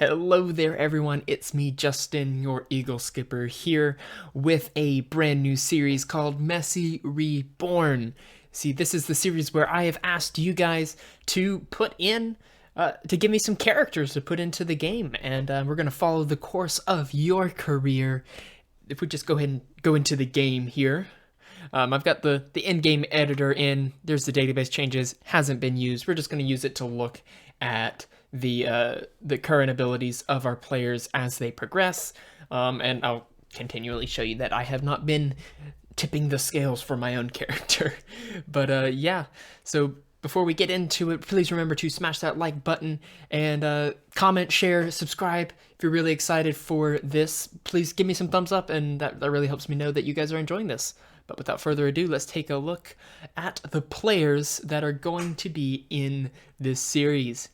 Hello there everyone, it's me Justin, your EagleSkipper here with a brand new series called Messi Reborn. See, this is the series where I have asked you guys to put in, to give me some characters to put into the game, and we're going to follow the course of your career. If we just go ahead and go into the game here. I've got the in-game editor in, there's the database changes, hasn't been used. We're just going to use it to look at the current abilities of our players as they progress, and I'll continually show you that I have not been tipping the scales for my own character. But yeah, so before we get into it, please remember to smash that like button and comment, share, subscribe. If you're really excited for this, please give me some thumbs up, and that really helps me know that you guys are enjoying this. But without further ado, let's take a look at the players that are going to be in this series.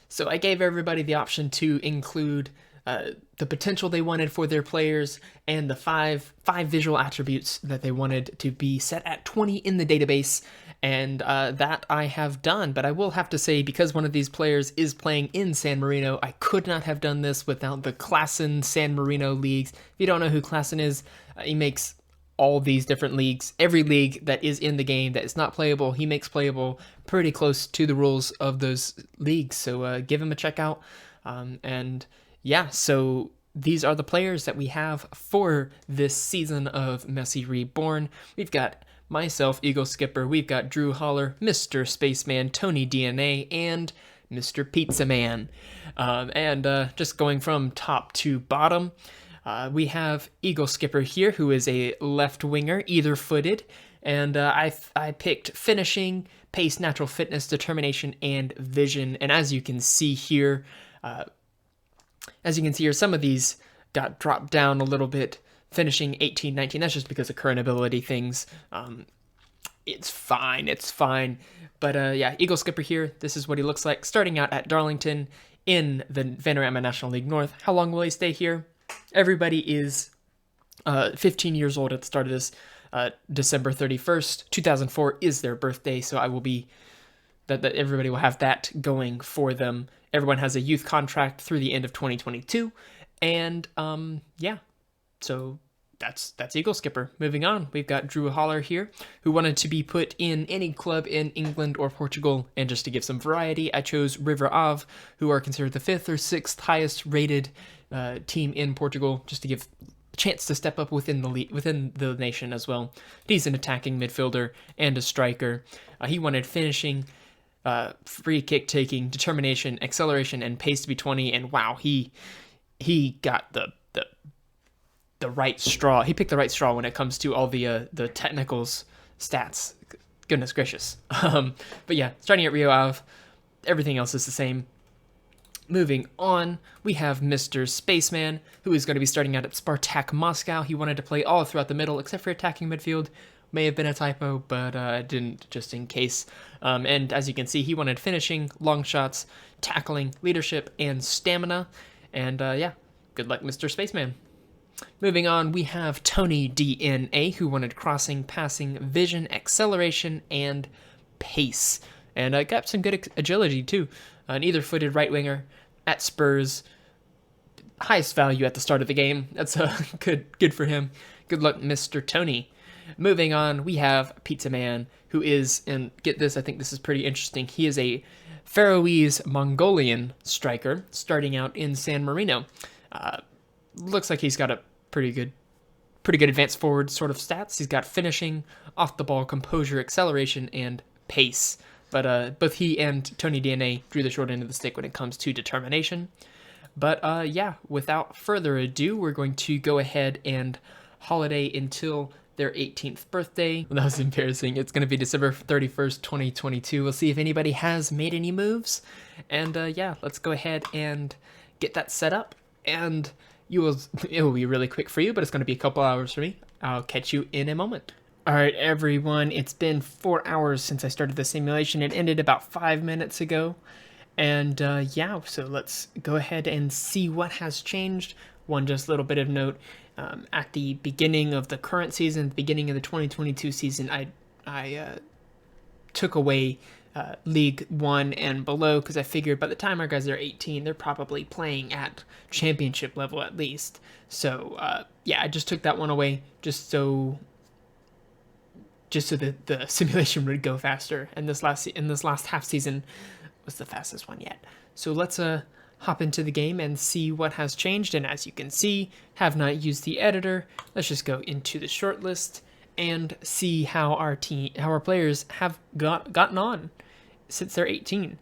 So I gave everybody the option to include the potential they wanted for their players and the five visual attributes that they wanted to be set at 20 in the database, and that I have done. But I will have to say, because one of these players is playing in San Marino, I could not have done this without the Klassen San Marino leagues. If you don't know who Klassen is, he makes all these different leagues. Every league that is in the game that is not playable, he makes playable pretty close to the rules of those leagues. So give him a check out. And yeah, so these are the players that we have for this season of Messi Reborn. We've got myself, EagleSkipper. We've got Drew Holler, Mr. Spaceman, Tony DNA, and Mr. Pizza Man. Just going from top to bottom, we have EagleSkipper here, who is a left winger, either footed, and I picked finishing, pace, natural fitness, determination, and vision. And as you can see here, some of these got dropped down a little bit. Finishing 18, 19. That's just because of current ability things. It's fine. But yeah, EagleSkipper here. This is what he looks like, starting out at Darlington in the Vanarama National League North. How long will he stay here? Everybody is 15 years old at the start of this. December 31st, 2004 is their birthday, so I will be that everybody will have that going for them. Everyone has a youth contract through the end of 2022, and yeah, so that's EagleSkipper. Moving on, we've got Drew Holler here, who wanted to be put in any club in England or Portugal, and just to give some variety, I chose River Ave, who are considered the 5th or 6th highest rated team in Portugal, just to give a chance to step up within the nation as well. He's an attacking midfielder and a striker. He wanted finishing, free kick taking, determination, acceleration, and pace to be 20. And wow, he got the right straw. He picked the right straw when it comes to all the technicals stats. Goodness gracious. But yeah, starting at Rio Ave, everything else is the same. Moving on, we have Mr. Spaceman, who is going to be starting out at Spartak Moscow. He wanted to play all throughout the middle, except for attacking midfield. May have been a typo, but I didn't, just in case. And as you can see, he wanted finishing, long shots, tackling, leadership, and stamina. And yeah, good luck, Mr. Spaceman. Moving on, we have Tony DNA, who wanted crossing, passing, vision, acceleration, and pace. And got some good agility, too. An either-footed right winger at Spurs. Highest value at the start of the game. That's good for him. Good luck, Mr. Tony. Moving on, we have Pizza Man, who is, and get this, I think this is pretty interesting, he is a Faroese Mongolian striker starting out in San Marino. Looks like he's got a pretty good advanced forward sort of stats. He's got finishing, off the ball, composure, acceleration, and pace. But both he and Tony DNA drew the short end of the stick when it comes to determination. But yeah, without further ado, we're going to go ahead and holiday until their 18th birthday. That was embarrassing. It's going to be December 31st, 2022. We'll see if anybody has made any moves. And yeah, let's go ahead and get that set up. And it will be really quick for you, but it's going to be a couple hours for me. I'll catch you in a moment. Alright everyone, it's been 4 hours since I started the simulation. It ended about 5 minutes ago. And yeah, so let's go ahead and see what has changed. One just little bit of note, at the beginning of the current season, the beginning of the 2022 season, I took away League 1 and below, because I figured by the time our guys are 18, they're probably playing at championship level at least. So yeah, I just took that one away just so that the simulation would go faster. And this last half season was the fastest one yet. So let's hop into the game and see what has changed. And as you can see, have not used the editor. Let's just go into the short list and see how our players have gotten on since they're 18.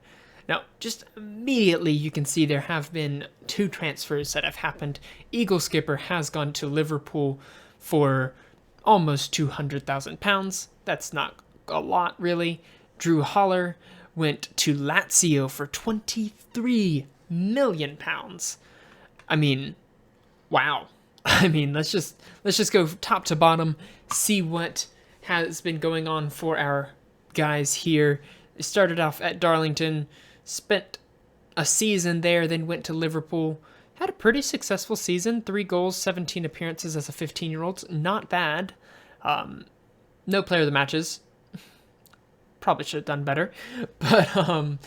Now, just immediately you can see there have been 2 transfers that have happened. EagleSkipper has gone to Liverpool for almost £200,000. That's not a lot, really. Drew Holler went to Lazio for £23 million. I mean, wow. I mean, let's just go top to bottom, see what has been going on for our guys here. They started off at Darlington, spent a season there, then went to Liverpool. Had a pretty successful season, 3 goals, 17 appearances as a 15-year-old. Not bad. No player of the matches. Probably should have done better. But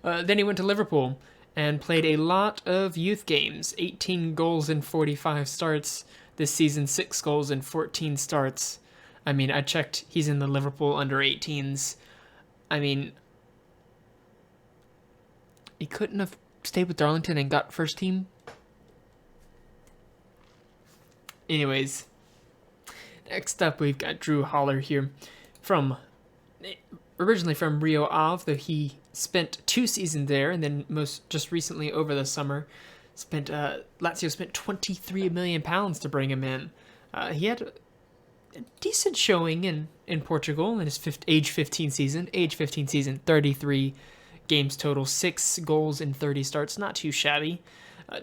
then he went to Liverpool and played a lot of youth games. 18 goals in 45 starts this season, 6 goals in 14 starts. I mean, I checked, he's in the Liverpool under-18s. I mean, he couldn't have stayed with Darlington and got first team. Anyways, next up we've got Drew Holler here, originally from Rio Ave, though he spent 2 seasons there, and then just recently over the summer, Lazio spent £23 million to bring him in. He had a decent showing in Portugal in his age 15 season. 33 games total, 6 goals in 30 starts, not too shabby.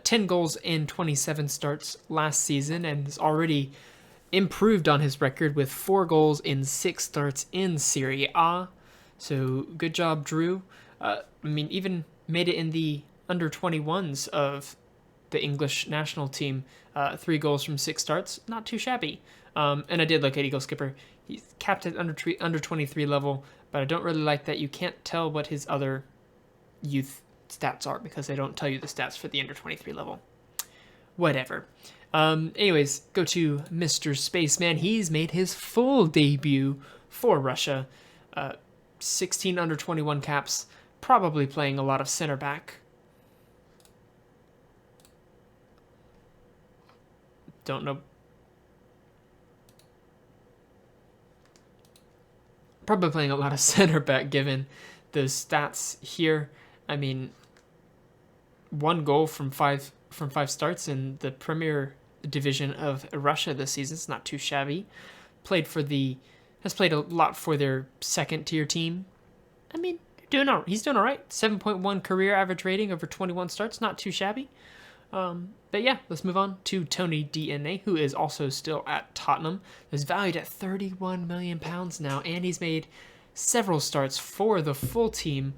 10 goals in 27 starts last season, and has already improved on his record with 4 goals in 6 starts in Serie A. So good job, Drew. I mean, even made it in the under-21s of the English national team. 3 goals from 6 starts, not too shabby. And I did look at EagleSkipper. He's capped at under 23 level, but I don't really like that you can't tell what his other youth stats are because they don't tell you the stats for the under 23 level. Whatever. Anyways, go to Mr. Spaceman. He's made his full debut for Russia. 16 under 21 caps, probably playing a lot of center back. Don't know. Probably playing a lot of center back given those stats here. I mean, 1 goal from 5 starts in the Premier Division of Russia this season. It's not too shabby. Has played a lot for their second tier team. I mean, he's doing all right. 7.1 career average rating over 21 starts. Not too shabby. But yeah, let's move on to Tony DNA, who is also still at Tottenham. He's valued at £31 million now, and he's made several starts for the full team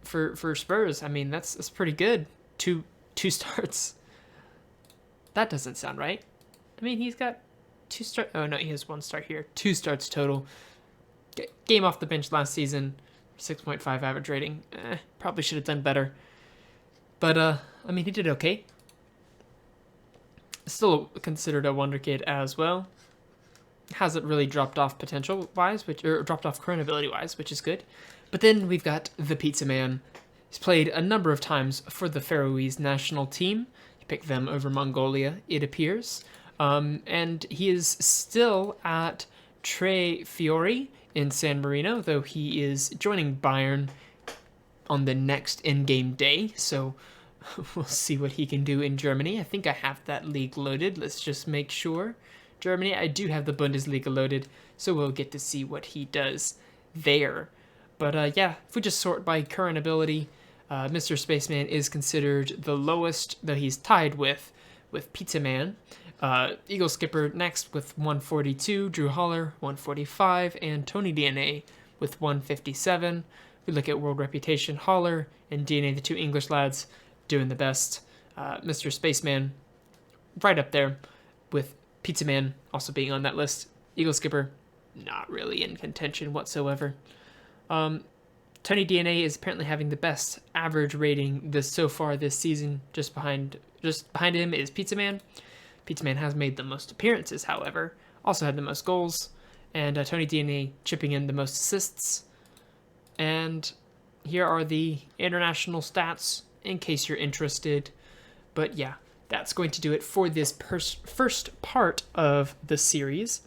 for Spurs. I mean, that's pretty good. Two starts. That doesn't sound right. I mean, he's got 2 starts. Oh no, he has 1 start here. 2 starts total. Game off the bench last season, 6.5 average rating. Probably should have done better. But I mean, he did okay. Still considered a wonderkid as well. Hasn't really dropped off potential-wise, or dropped off current ability-wise, which is good. But then we've got the Pizza Man. He's played a number of times for the Faroese national team. He picked them over Mongolia, it appears. And he is still at Tre Fiori in San Marino, though he is joining Bayern on the next in-game day. So we'll see what he can do in Germany. I think I have that league loaded. Let's just make sure. Germany, I do have the Bundesliga loaded, so we'll get to see what he does there. But yeah, if we just sort by current ability, Mr. Spaceman is considered the lowest, though he's tied with Pizza Man. EagleSkipper next with 142, Drew Holler 145, and Tony DNA with 157. We look at world reputation, Holler and DNA, the 2 English lads, doing the best. Mr. Spaceman right up there with Pizza Man also being on that list. EagleSkipper not really in contention whatsoever. Tony DNA is apparently having the best average rating so far this season. Just behind him is Pizza Man. Pizza Man has made the most appearances, however, also had the most goals, and Tony DNA chipping in the most assists. And here are the international stats in case you're interested. But yeah, that's going to do it for this first part of the series.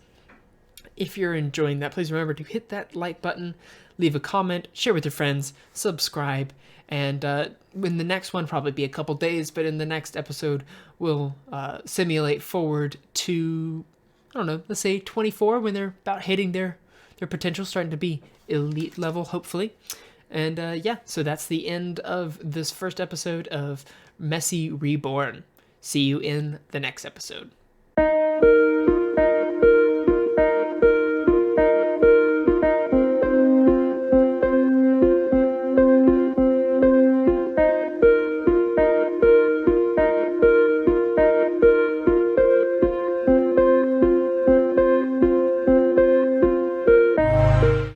If you're enjoying that, please remember to hit that like button, leave a comment, share with your friends, subscribe, and in the next one, probably be a couple days, but in the next episode, we'll simulate forward to, I don't know, let's say 24, when they're about hitting their potential, starting to be elite level, hopefully. And yeah, so that's the end of this first episode of Messi Reborn. See you in the next episode.